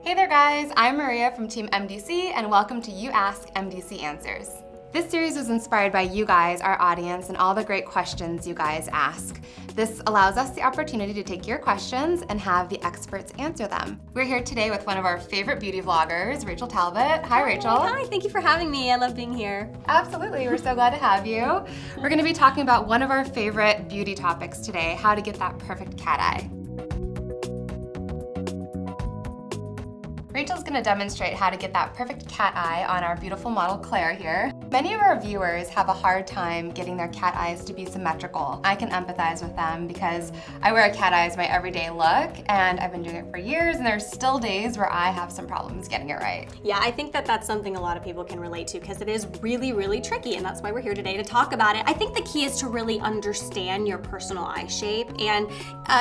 Hey there guys, I'm Maria from Team MDC and welcome to You Ask MDC Answers. This series was inspired by you guys, our audience, and all the great questions you guys ask. This allows us the opportunity to take your questions and have the experts answer them. We're here today with one of our favorite beauty vloggers, Rachel Talbot. Hi Rachel. Hi, thank you for having me. I love being here. Absolutely, we're so glad to have you. We're gonna be talking about one of our favorite beauty topics today, how to get that perfect cat eye. Rachel's gonna demonstrate how to get that perfect cat eye on our beautiful model Claire here. Many of our viewers have a hard time getting their cat eyes to be symmetrical. I can empathize with them because I wear a cat eye as my everyday look and I've been doing it for years and there's still days where I have some problems getting it right. Yeah, I think that that's something a lot of people can relate to because it is really, really tricky, and that's why we're here today to talk about it. I think the key is to really understand your personal eye shape, and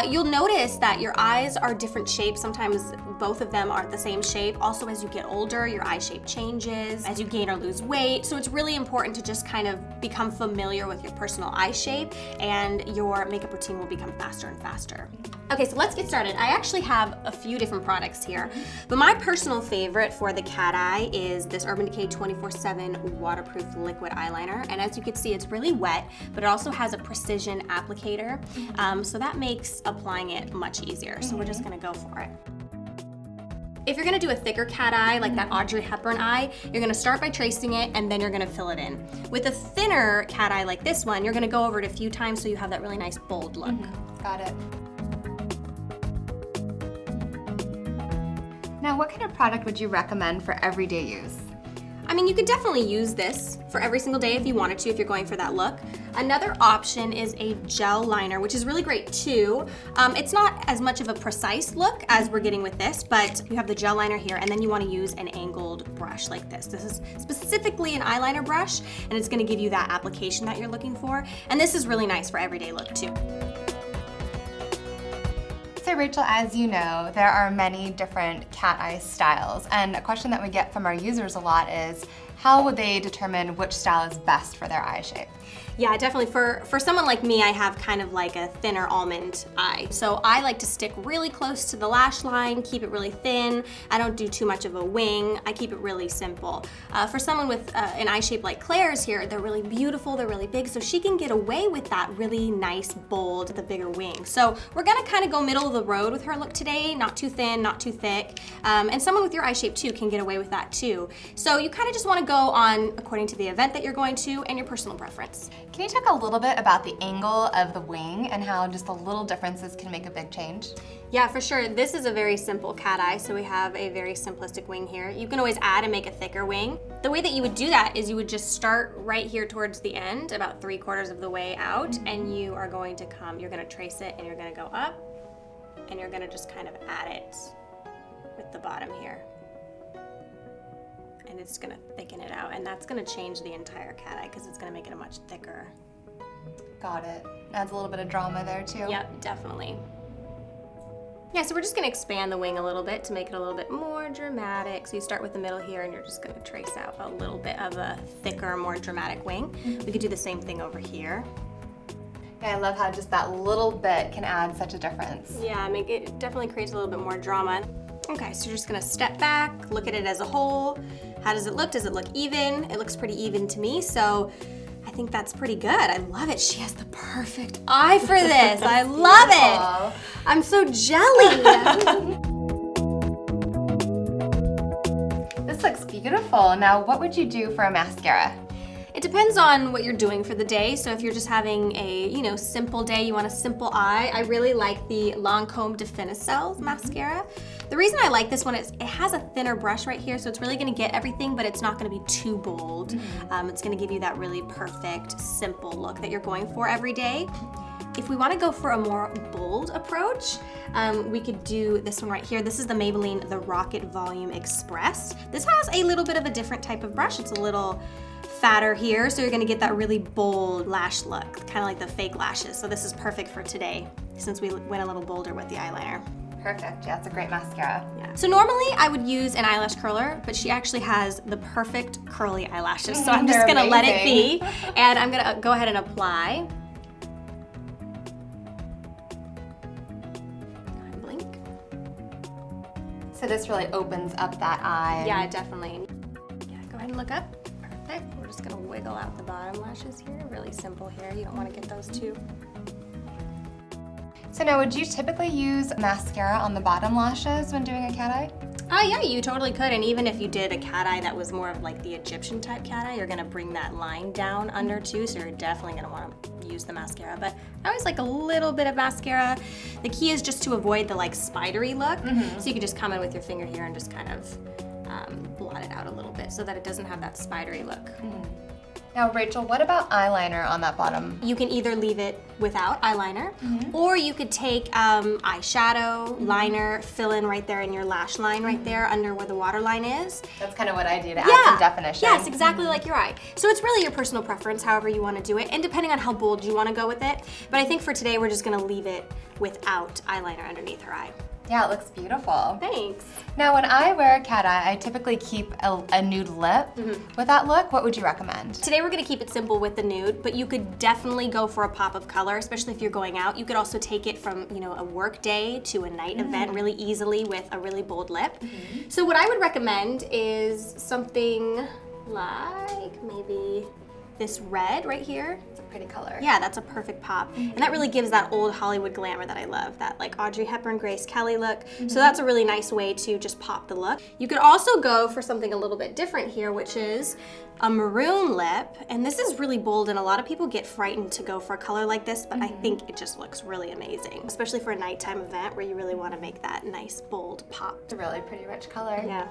you'll notice that your eyes are different shapes. Sometimes both of them aren't the same shape. Also, as you get older, your eye shape changes as you gain or lose weight. So it's really important to just kind of become familiar with your personal eye shape, and your makeup routine will become faster and faster. Okay, so let's get started. I actually have a few different products here, but my personal favorite for the cat eye is this Urban Decay 24/7 waterproof liquid eyeliner. And as you can see, it's really wet, but it also has a precision applicator. So that makes applying it much easier. So we're just gonna go for it. If you're gonna do a thicker cat eye, like that Audrey Hepburn eye, you're gonna start by tracing it and then you're gonna fill it in. With a thinner cat eye like this one, you're gonna go over it a few times so you have that really nice bold look. Got it. Now, what kind of product would you recommend for everyday use? I mean, you could definitely use this for every single day if you wanted to, if you're going for that look. Another option is a gel liner, which is really great too. It's not as much of a precise look as we're getting with this, but you have the gel liner here, and then you want to use an angled brush like this. This is specifically an eyeliner brush, and it's going to give you that application that you're looking for. And this is really nice for everyday look too. So Rachel, as you know, there are many different cat eye styles, and a question that we get from our users a lot is, how would they determine which style is best for their eye shape? Yeah, definitely. For someone like me, I have kind of like a thinner almond eye. So I like to stick really close to the lash line, keep it really thin. I don't do too much of a wing. I keep it really simple. For someone with an eye shape like Claire's here, they're really beautiful, they're really big, so she can get away with that really nice, bold, the bigger wing. So we're gonna kind of go middle of the road with her look today, not too thin, not too thick. And someone with your eye shape too can get away with that too. So you kind of just wanna go on according to the event that you're going to and your personal preference. Can you talk a little bit about the angle of the wing and how just the little differences can make a big change? Yeah, for sure. This is a very simple cat eye, so we have a very simplistic wing here. You can always add and make a thicker wing. The way that you would do that is you would just start right here towards the end, about 3/4 of the way out, and you are going to you're gonna trace it and you're gonna go up, and you're gonna just kind of add it with the bottom here. And it's gonna thicken it out, and that's gonna change the entire cat eye because it's gonna make it a much thicker. Got it. Adds a little bit of drama there too. Yep, definitely. Yeah, so we're just gonna expand the wing a little bit to make it a little bit more dramatic. So you start with the middle here and you're just gonna trace out a little bit of a thicker, more dramatic wing. We could do the same thing over here. Yeah, I love how just that little bit can add such a difference. Yeah, I mean, it definitely creates a little bit more drama. Okay, so you're just gonna step back, look at it as a whole. How does it look? Does it look even? It looks pretty even to me, so I think that's pretty good. I love it. She has the perfect eye for this. I love it. I'm so jelly. This looks beautiful. Now, what would you do for a mascara? It depends on what you're doing for the day. So if you're just having a, simple day, you want a simple eye, I really like the Lancome Definicel mascara. The reason I like this one is it has a thinner brush right here, so it's really gonna get everything, but it's not gonna be too bold. It's gonna give you that really perfect, simple look that you're going for every day. If we wanna go for a more bold approach, we could do this one right here. This is the Maybelline The Rocket Volume Express. This has a little bit of a different type of brush. It's a little fatter here, so you're gonna get that really bold lash look, kind of like the fake lashes. So this is perfect for today, since we went a little bolder with the eyeliner. Perfect, yeah, it's a great mascara. Yeah. So normally I would use an eyelash curler, but she actually has the perfect curly eyelashes. So I'm just gonna let it be, and I'm gonna go ahead and apply. Blink. So this really opens up that eye. Yeah, definitely. Yeah, go ahead and look up. Perfect. We're just gonna wiggle out the bottom lashes here. Really simple here. You don't wanna get those too. So now, would you typically use mascara on the bottom lashes when doing a cat eye? Yeah, you totally could. And even if you did a cat eye that was more of like the Egyptian type cat eye, you're gonna bring that line down under too, so you're definitely gonna wanna use the mascara. But I always like a little bit of mascara. The key is just to avoid the like spidery look. So you can just come in with your finger here and just kind of blot it out a little bit so that it doesn't have that spidery look. Now, Rachel, what about eyeliner on that bottom? You can either leave it without eyeliner, or you could take eyeshadow, liner, fill in right there in your lash line right there under where the waterline is. That's kind of what I do to add some definition. Yes, exactly like your eye. So it's really your personal preference, however you want to do it, and depending on how bold you want to go with it. But I think for today, we're just going to leave it without eyeliner underneath her eye. Yeah, it looks beautiful. Thanks. Now, when I wear a cat eye, I typically keep a nude lip. With that look, what would you recommend? Today we're gonna keep it simple with the nude, but you could definitely go for a pop of color, especially if you're going out. You could also take it from, you know, a work day to a night event really easily with a really bold lip. So what I would recommend is something like maybe this red right here. It's a pretty color. Yeah, that's a perfect pop. And that really gives that old Hollywood glamour that I love, that like Audrey Hepburn, Grace Kelly look. So that's a really nice way to just pop the look. You could also go for something a little bit different here, which is a maroon lip. And this is really bold, and a lot of people get frightened to go for a color like this, but I think it just looks really amazing, especially for a nighttime event where you really want to make that nice, bold pop. It's a really pretty rich color. Yeah.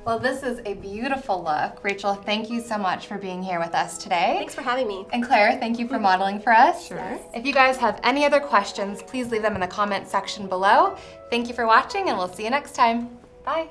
Well, this is a beautiful look. Rachel, thank you so much for being here with us today. Thanks for having me. And Claire, thank you for modeling for us. Sure. If you guys have any other questions, please leave them in the comment section below. Thank you for watching, and we'll see you next time. Bye.